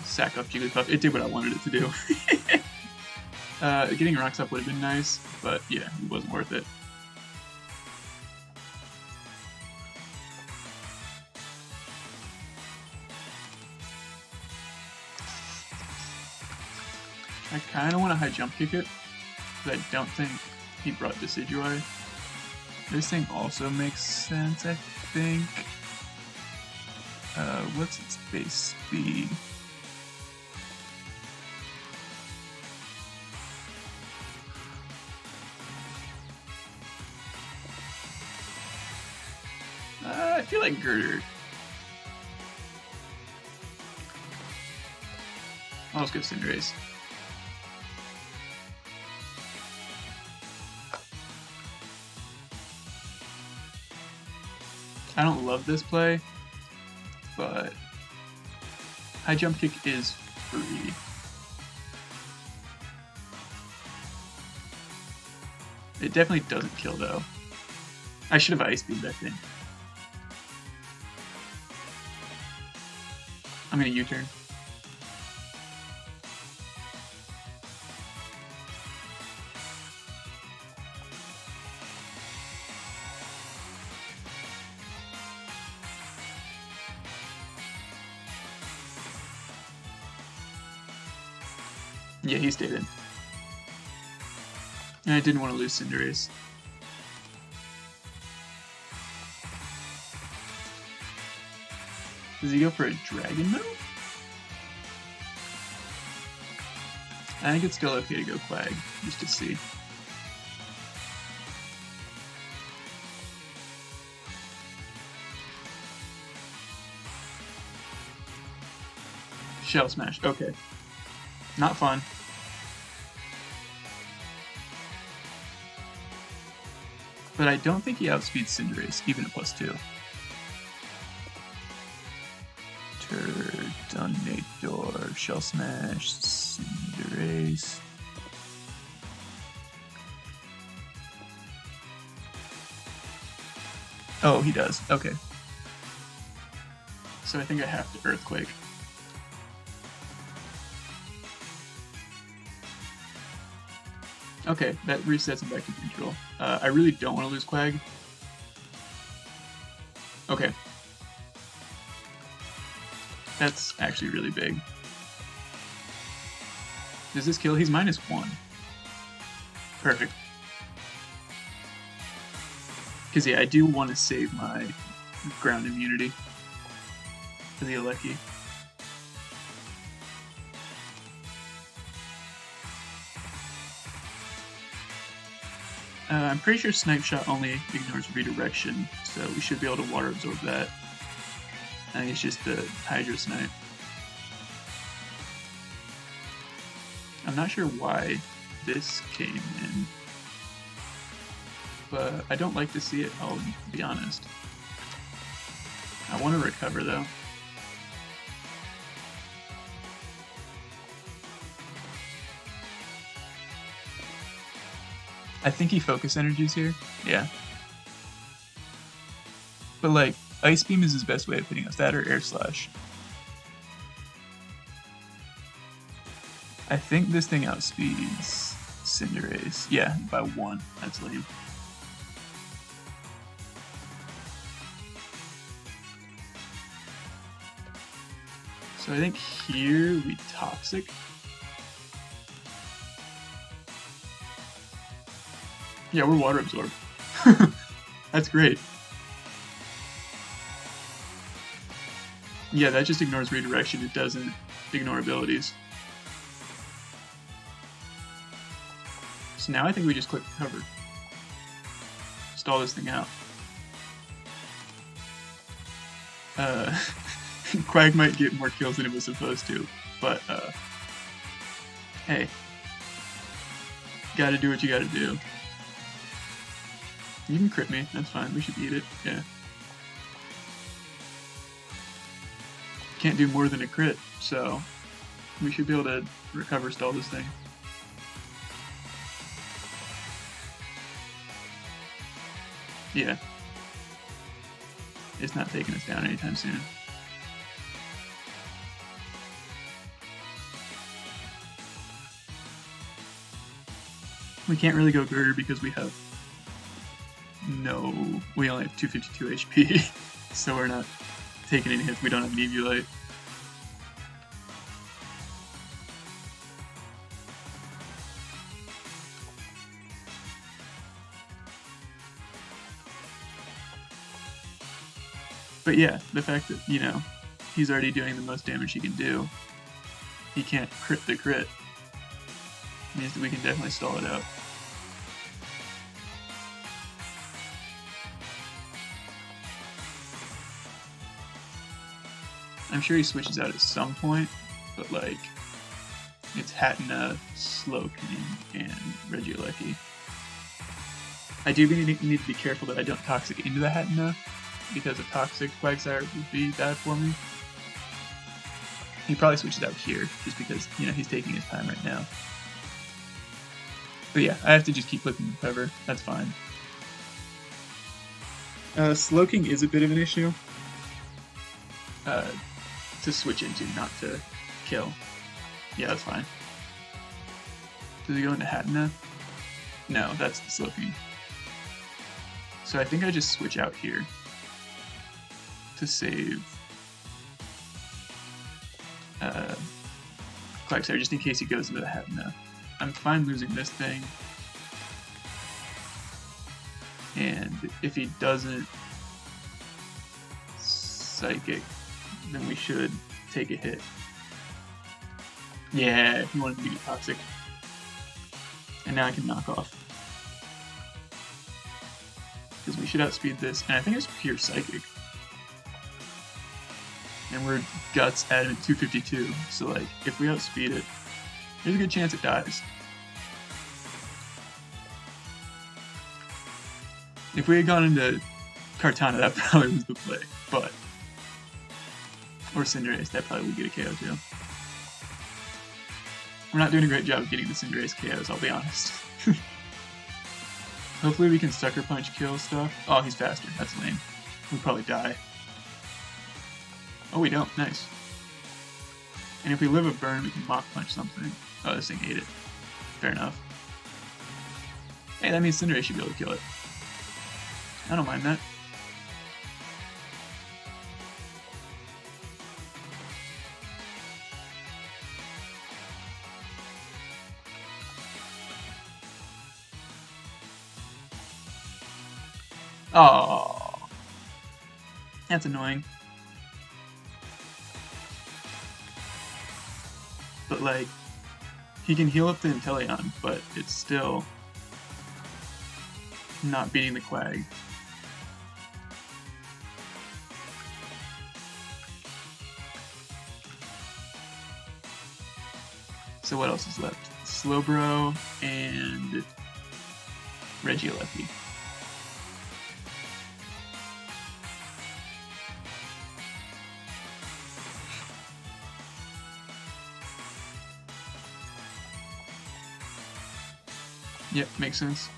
sack up Jigglypuff. It did what I wanted it to do. Getting rocks up would have been nice, but yeah, it wasn't worth it. I kind of want to high jump kick it, but I don't think he brought Decidueye. This thing also makes sense, I think. What's its base speed? I feel like Girder. I'll just go Cinderace. I don't love this play, but high jump kick is free. It definitely doesn't kill though. I should have Ice Beamed, I think. I'm gonna U-turn. Yeah, he stayed in. And I didn't want to lose Cinderace. Does he go for a Dragon move? I think it's still okay to go Quag, just to see. Shell Smash, okay. Not fun. But I don't think he outspeeds Cinderace, even at +2. Turtonator, Shell Smash, Cinderace. Oh, he does. Okay. So I think I have to Earthquake. Okay, that resets him back to neutral. I really don't want to lose Quag. Okay. That's actually really big. Does this kill? He's -1. Perfect. Because, yeah, I do want to save my ground immunity for the Alecki. I'm pretty sure Snipe Shot only ignores redirection, so we should be able to water absorb that. I think it's just the Hydro Snipe. I'm not sure why this came in, but I don't like to see it, I'll be honest. I want to recover though. I think he focus energies here. Yeah. But like, Ice Beam is his best way of hitting us. That or Air Slash. I think this thing outspeeds Cinderace. Yeah, by 1. That's lame. So I think here we Toxic. Yeah, we're Water Absorb. That's great. Yeah, that just ignores redirection. It doesn't ignore abilities. So now I think we just click recover. Stall this thing out. Quag might get more kills than it was supposed to, but hey, gotta do what you gotta do. You can crit me, that's fine, we should eat it, yeah. Can't do more than a crit, so we should be able to recover stall this thing. Yeah. It's not taking us down anytime soon. We can't really go Girder because we have we only have 252 HP, so we're not taking any hits. We don't have an Eviolite. But yeah, the fact that, you know, he's already doing the most damage he can do, he can't crit the crit, means that we can definitely stall it out. I'm sure he switches out at some point, but like, it's Hatenna, Slowking, and Regieleki. I do need to be careful that I don't Toxic into the Hatenna, because a Toxic Quagsire would be bad for me. He probably switches out here, just because, you know, he's taking his time right now. But yeah, I have to just keep clicking recover, that's fine. Slowking is a bit of an issue. To switch into, not to kill. Yeah, that's fine. Does he go into Hatenna? No, that's the Slowking. So I think I just switch out here to save Quagsire, just in case he goes into the Hatenna. I'm fine losing this thing. And if he doesn't Psychic, then we should take a hit. Yeah, he wanted to be Toxic. And now I can knock off. Because we should outspeed this, and I think it's pure Psychic. And we're Guts adamant 252, so like, if we outspeed it, there's a good chance it dies. If we had gone into Kartana, that probably was the play, but... Or Cinderace, that probably would get a KO too. We're not doing a great job of getting the Cinderace KOs, I'll be honest. Hopefully we can Sucker Punch kill stuff. Oh, he's faster, that's lame. we probably die. Oh, we don't. Nice. And if we live a burn, we can Mach Punch something. Oh, this thing ate it. Fair enough. Hey, that means Cinderace should be able to kill it. I don't mind that. Oh, that's annoying. But like, he can heal up the Inteleon, but it's still not beating the Quag. So what else is left? Slowbro and Regieleki. Yep, makes sense.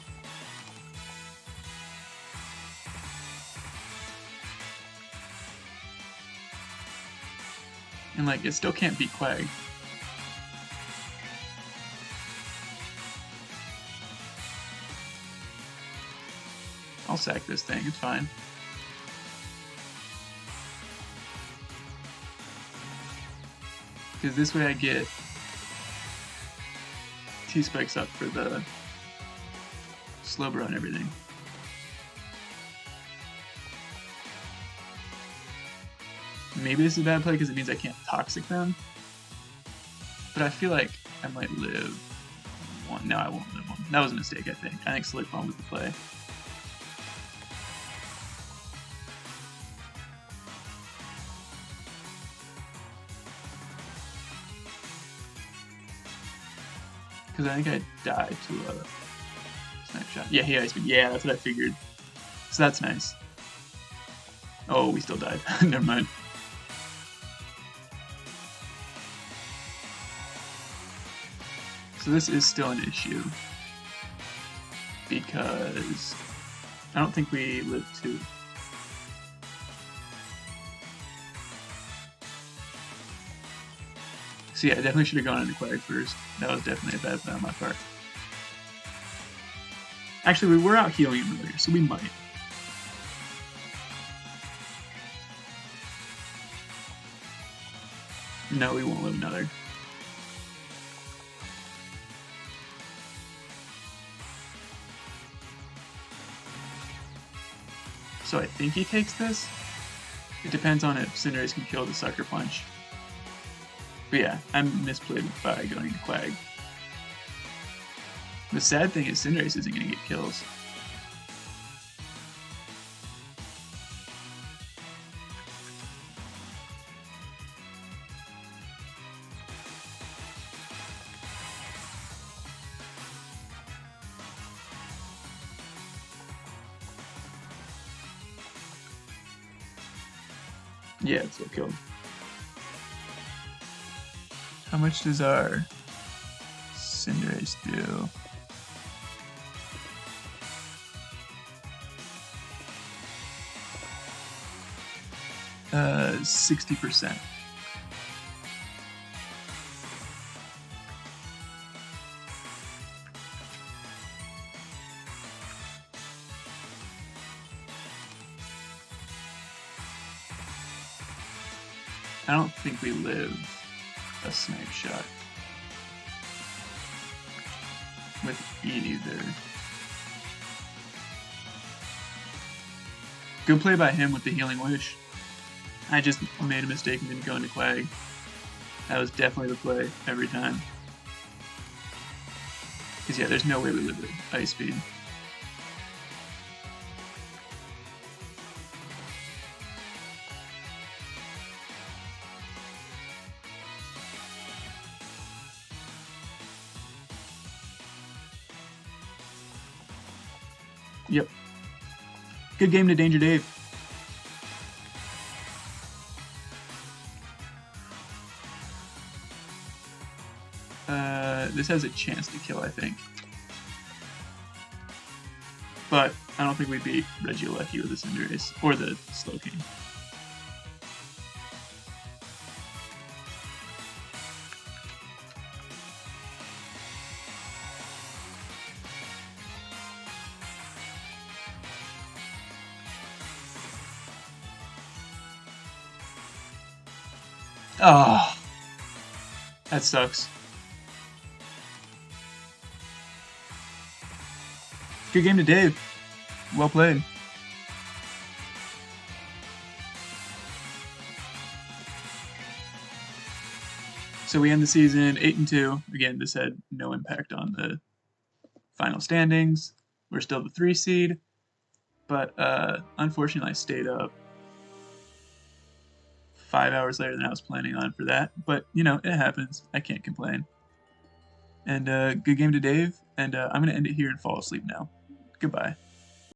And like, it still can't beat Quag. I'll sack this thing, it's fine. Because this way I get T-Spikes up for the Slowbro and everything. Maybe this is a bad play because it means I can't Toxic them. But I feel like I might live one. No, I won't live one. That was a mistake, I think. I think Slick Bomb was the play. Because I think I died to a Snapshot. Yeah, he iced me. Yeah, that's what I figured. So that's nice. Oh, we still died. Never mind. So this is still an issue. Because I don't think we live 2. So yeah, I definitely should have gone into Quag first. That was definitely a bad play on my part. Actually, we were out healing him earlier, so we might. No, we won't live another. So I think he takes this. It depends on if Cinderace can kill the Sucker Punch. But yeah, I'm misplayed by going to Quag. The sad thing is Cinderace isn't going to get kills. Yeah, it's still killed. How much does our Cinderace do? Uh, 60%. I don't think we live a Snipe Shot with either. Good play by him with the Healing Wish. I just made a mistake and didn't go into Quag. That was definitely the play every time. Because yeah, there's no way we live with Ice Speed. Yep. Good game to Danger Dave. This has a chance to kill, I think. But I don't think we beat Regieleki with the Cinderace or the Slowking. Oh, that sucks. Good game to Dave. Well played. So we end the season 8-2. Again, this had no impact on the final standings. We're still the 3 seed, but unfortunately I stayed up 5 hours later than I was planning on for that. But you know, it happens. I can't complain. And good game to Dave. And I'm gonna end it here and fall asleep now. Goodbye.